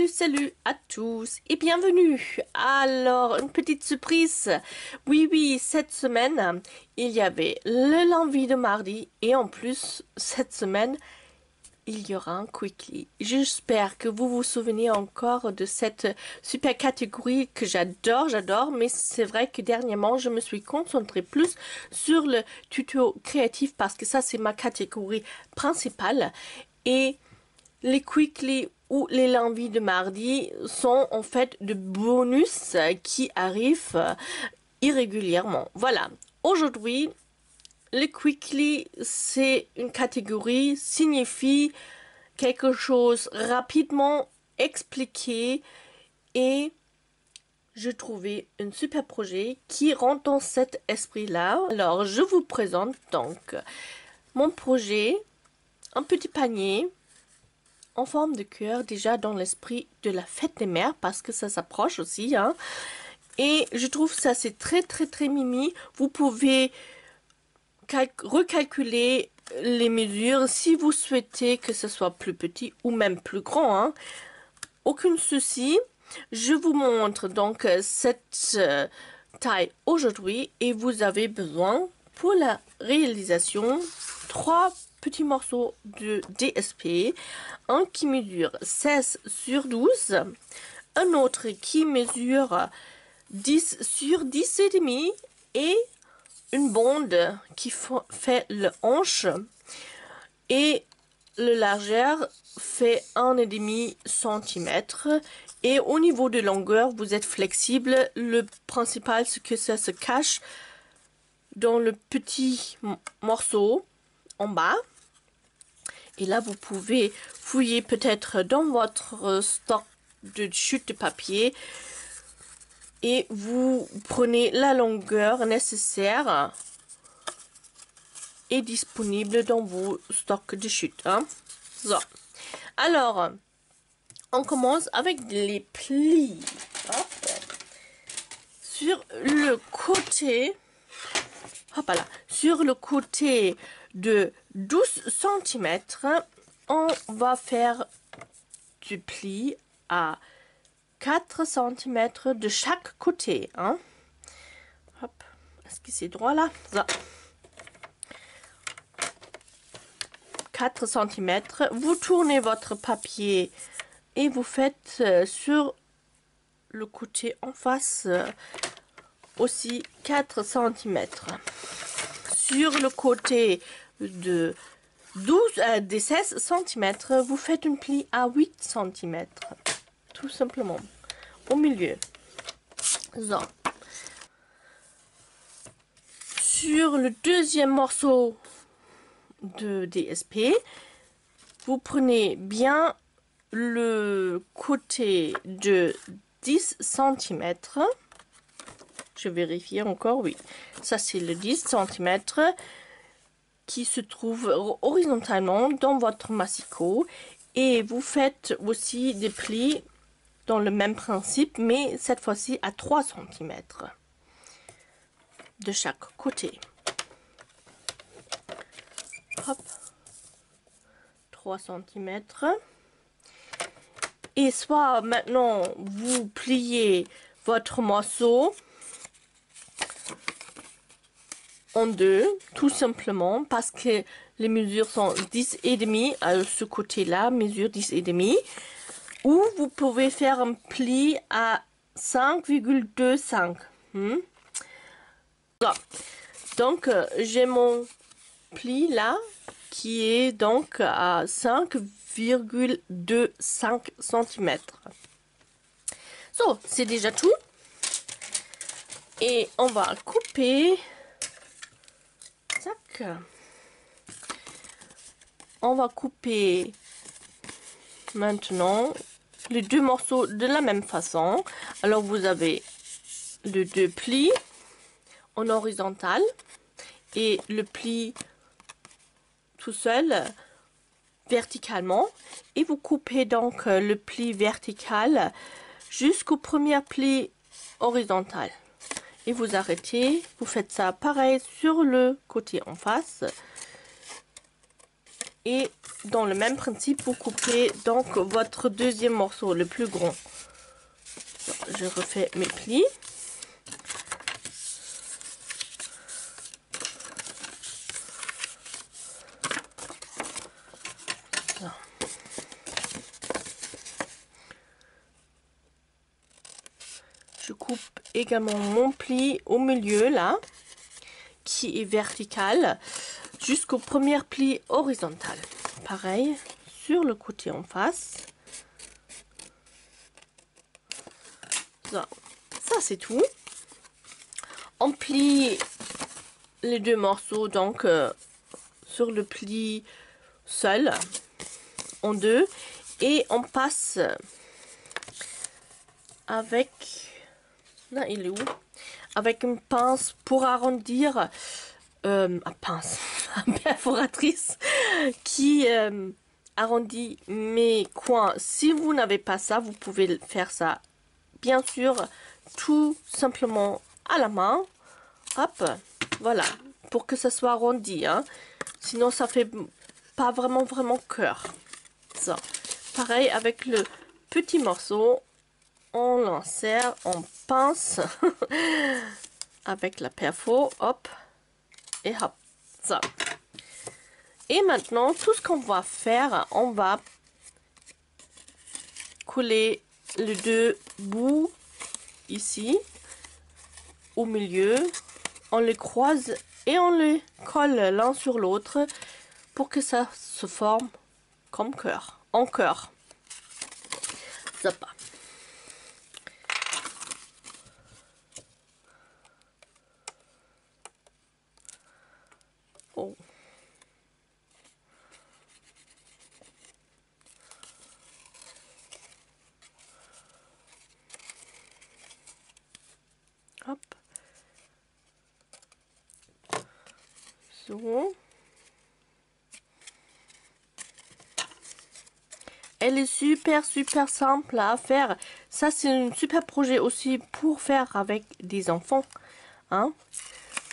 Salut à tous et bienvenue. Alors, une petite surprise. Oui, cette semaine, il y avait le lundi de mardi et en plus, cette semaine, il y aura un Quickly. J'espère que vous vous souvenez encore de cette super catégorie que j'adore, mais c'est vrai que dernièrement, je me suis concentrée plus sur le tuto créatif parce que ça, c'est ma catégorie principale. Et les Quickly ou les lundis de mardi sont en fait de bonus qui arrivent irrégulièrement. Voilà. Aujourd'hui, le Quickly, c'est une catégorie, signifie quelque chose rapidement expliqué et je trouvais un super projet qui rentre dans cet esprit-là. Alors, je vous présente donc mon projet, un petit panier en forme de cœur, déjà dans l'esprit de la fête des mères, parce que ça s'approche aussi, hein. Et je trouve ça c'est très mimi. Vous pouvez recalculer les mesures si vous souhaitez que ce soit plus petit ou même plus grand, hein. Aucun souci. Je vous montre donc cette taille aujourd'hui et vous avez besoin pour la réalisation 3 petits morceaux de DSP, un qui mesure 16 sur 12, un autre qui mesure 10 sur 10 et demi et une bande qui fait le hanche et le largeur fait 1,5 cm et au niveau de longueur vous êtes flexible. Le principal c'est que ça se cache dans le petit morceau en bas. Et là, vous pouvez fouiller peut-être dans votre stock de chute de papier et vous prenez la longueur nécessaire et disponible dans vos stocks de chute, hein. So. Alors, on commence avec les plis. Hop. Sur le côté, hop là, sur le côté de 12 cm, on va faire du pli à 4 cm de chaque côté, hein. Hop, est-ce que c'est droit là? Ça. 4 cm, vous tournez votre papier et vous faites sur le côté en face aussi 4 cm. Sur le côté de 16 cm, vous faites une pli à 8 cm. Tout simplement. Au milieu. So. Sur le deuxième morceau de DSP, vous prenez bien le côté de 10 cm. Je vérifie encore, oui. Ça, c'est le 10 cm qui se trouve horizontalement dans votre massicot. Et vous faites aussi des plis dans le même principe, mais cette fois-ci à 3 cm de chaque côté. Hop. 3 cm. Et soit maintenant, vous pliez votre morceau en deux, tout simplement, parce que les mesures sont 10,5 à ce côté-là, mesure 10,5. Ou vous pouvez faire un pli à 5,25. So. Donc, j'ai mon pli là, qui est donc à 5,25 cm. So, c'est déjà tout. Et on va couper. Tac. On va couper maintenant les deux morceaux de la même façon. Alors vous avez les deux plis en horizontal et le pli tout seul verticalement et vous coupez donc le pli vertical jusqu'au premier pli horizontal et vous arrêtez. Vous faites ça pareil sur le côté en face Et dans le même principe, vous coupez donc votre deuxième morceau, le plus grand. Je refais mes plis. Je coupe également mon pli au milieu là, qui est vertical, jusqu'au premier pli horizontal. Pareil sur le côté en face. Ça c'est tout. On plie les deux morceaux donc sur le pli seul en deux et on passe avec, là il est où, avec une pince pour arrondir, pince, perforatrice qui arrondit mes coins. Si vous n'avez pas ça, vous pouvez faire ça bien sûr tout simplement à la main. Hop, voilà, pour que ça soit arrondi, hein. Sinon ça fait pas vraiment cœur. Ça, pareil avec le petit morceau, on l'insère, on pince avec la perfo, hop, et hop, ça. Et maintenant, tout ce qu'on va faire, on va coller les deux bouts ici, au milieu. On les croise et on les colle l'un sur l'autre pour que ça se forme comme cœur, en cœur. Ça va. Oh. Hop. So. Elle est super simple à faire. Ça c'est un super projet aussi pour faire avec des enfants, hein.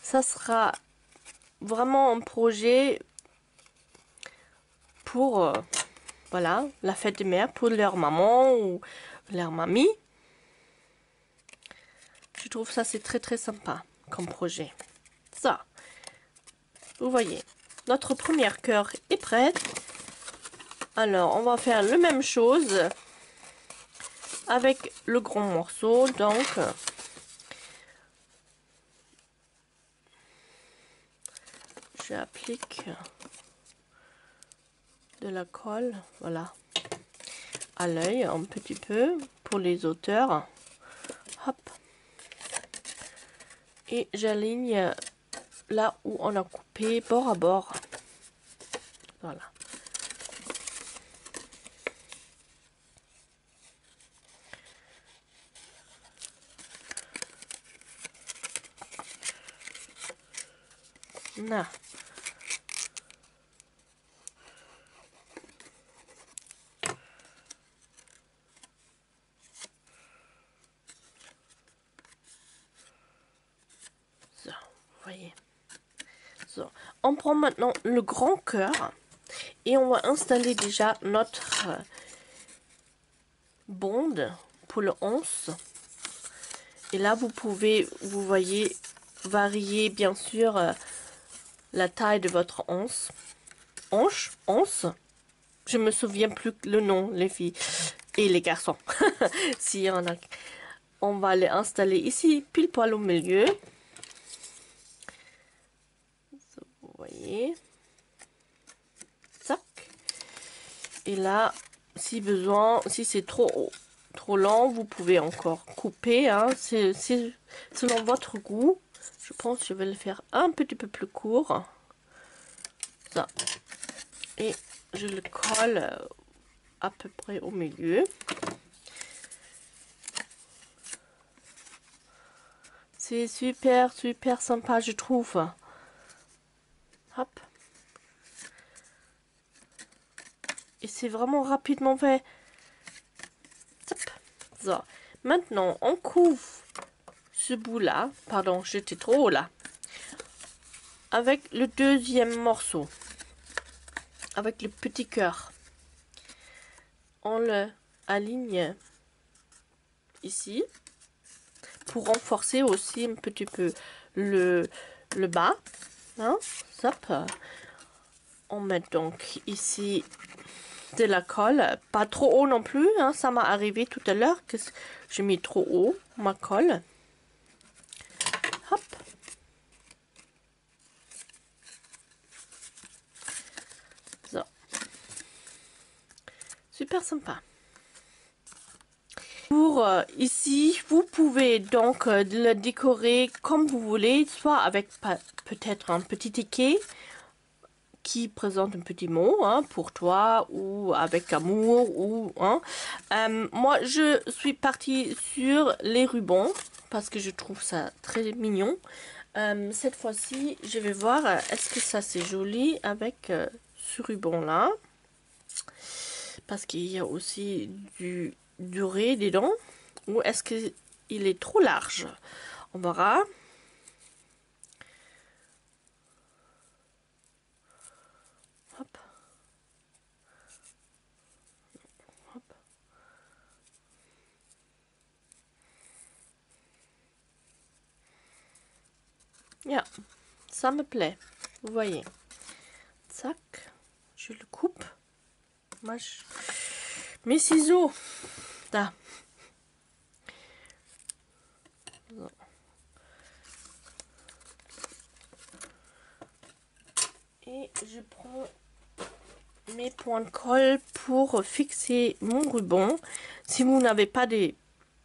Ça sera vraiment un projet pour voilà, la fête des mères, pour leur maman ou leur mamie. Je trouve ça c'est très sympa comme projet. Ça, vous voyez, notre première cœur est prête. Alors on va faire la même chose avec le grand morceau. Donc j'applique de la colle, voilà, à l'œil un petit peu pour les auteurs. Hop, et j'aligne là où on a coupé bord à bord. Voilà. Là. Ça, vous voyez. So. On prend maintenant le grand cœur et on va installer déjà notre bonde pour le 11. Et là vous pouvez, vous voyez, varier bien sûr la taille de votre once. Je me souviens plus le nom, les filles et les garçons. Si on va les installer ici pile poil au milieu. Vous voyez, tac. Et là, si besoin, si c'est trop long, vous pouvez encore couper, hein. C'est selon votre goût. Je pense que je vais le faire un petit peu plus court. Ça. Et je le colle à peu près au milieu. C'est super sympa, je trouve. Hop. Et c'est vraiment rapidement fait. Hop. So. Maintenant, on couvre ce bout là. Pardon, j'étais trop haut là. Avec le deuxième morceau. avec le petit cœur. On le aligne ici pour renforcer aussi un petit peu le bas. Hein? Hop. On met donc ici de la colle, pas trop haut non plus, hein. Ça m'est arrivé tout à l'heure que j'ai mis trop haut ma colle. Hop. So. Super sympa. Pour ici, vous pouvez donc le décorer comme vous voulez, soit avec peut-être un petit ticket qui présente un petit mot, hein, pour toi, ou avec amour, ou hein. Moi je suis partie sur les rubans parce que je trouve ça très mignon. Cette fois-ci je vais voir est-ce que ça c'est joli avec ce ruban là, parce qu'il y a aussi du doré dedans, ou est-ce que il est trop large. On verra. Hop. Hop. Yeah, ça me plaît. Vous voyez. Zac. Je le coupe. Moi, mes ciseaux. Là. Et je prends mes points de colle pour fixer mon ruban. Si vous n'avez pas des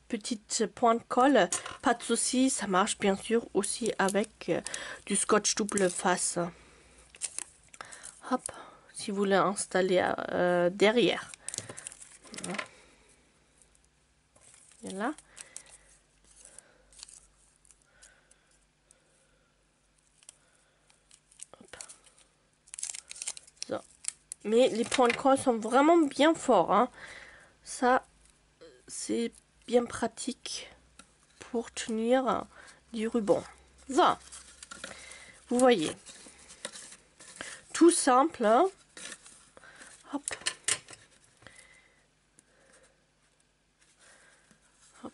petites points de colle, pas de souci, ça marche bien sûr aussi avec du scotch double face. Hop, si vous l'installez derrière. Et là. Mais les points de colle sont vraiment bien forts, hein. Ça, c'est bien pratique pour tenir du ruban. Ça, vous voyez. Tout simple, hein. Hop. Hop.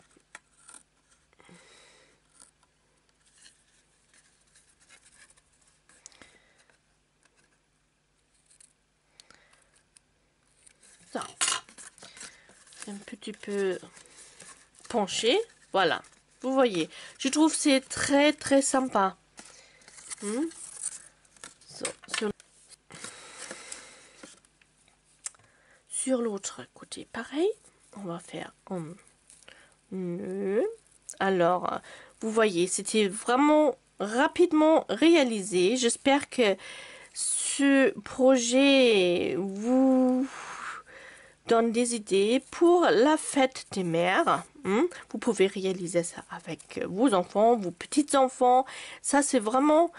Ça. Un petit peu penché, voilà, vous voyez, je trouve c'est très très sympa. Sur l'autre côté pareil, on va faire un nœud. Alors vous voyez, c'était vraiment rapidement réalisé. J'espère que ce projet vous donne des idées pour la fête des mères. Vous pouvez réaliser ça avec vos enfants, vos petits-enfants. Ça, c'est vraiment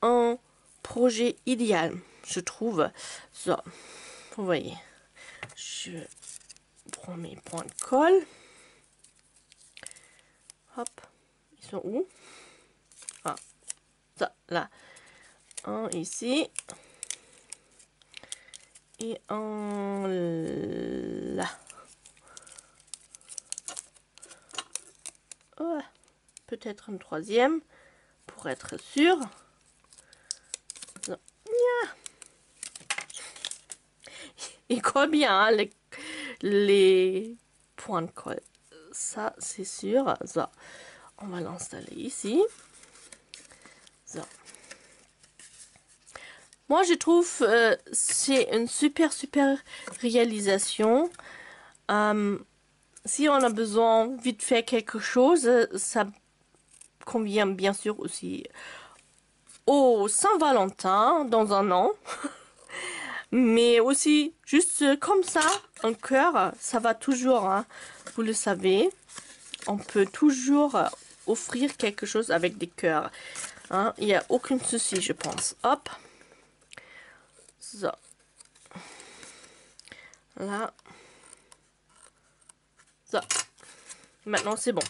un projet idéal, je trouve. Ça, vous voyez, je prends mes points de colle. Hop, ils sont où? Ah, ça, là. Un ici. Et un là. Oh, peut-être un troisième pour être sûr. Il colle bien, hein, les points de colle. Ça, c'est sûr. Ça, on va l'installer ici. Ça. Moi, je trouve c'est une super réalisation. Si on a besoin vite fait quelque chose, ça convient bien sûr aussi au Saint-Valentin dans un an. Mais aussi, juste comme ça, un cœur, ça va toujours, hein, vous le savez. On peut toujours offrir quelque chose avec des cœurs. Hein, il n'y a aucun souci, je pense. Hop. So. Là. So. Maintenant, c'est bon.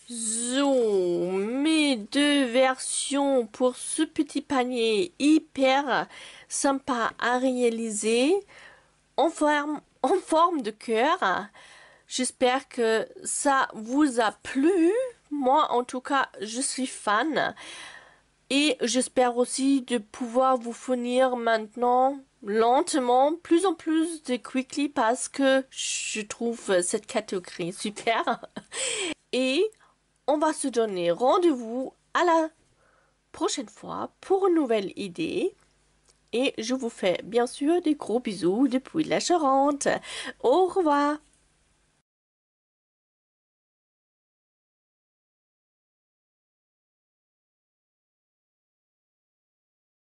So, mes deux versions pour ce petit panier hyper sympa à réaliser en forme de cœur. J'espère que ça vous a plu. Moi, en tout cas, je suis fan. Et j'espère aussi de pouvoir vous fournir maintenant, lentement, plus en plus de Quickly parce que je trouve cette catégorie super. Et on va se donner rendez-vous à la prochaine fois pour une nouvelle idée. Et je vous fais bien sûr des gros bisous depuis la Charente. Au revoir.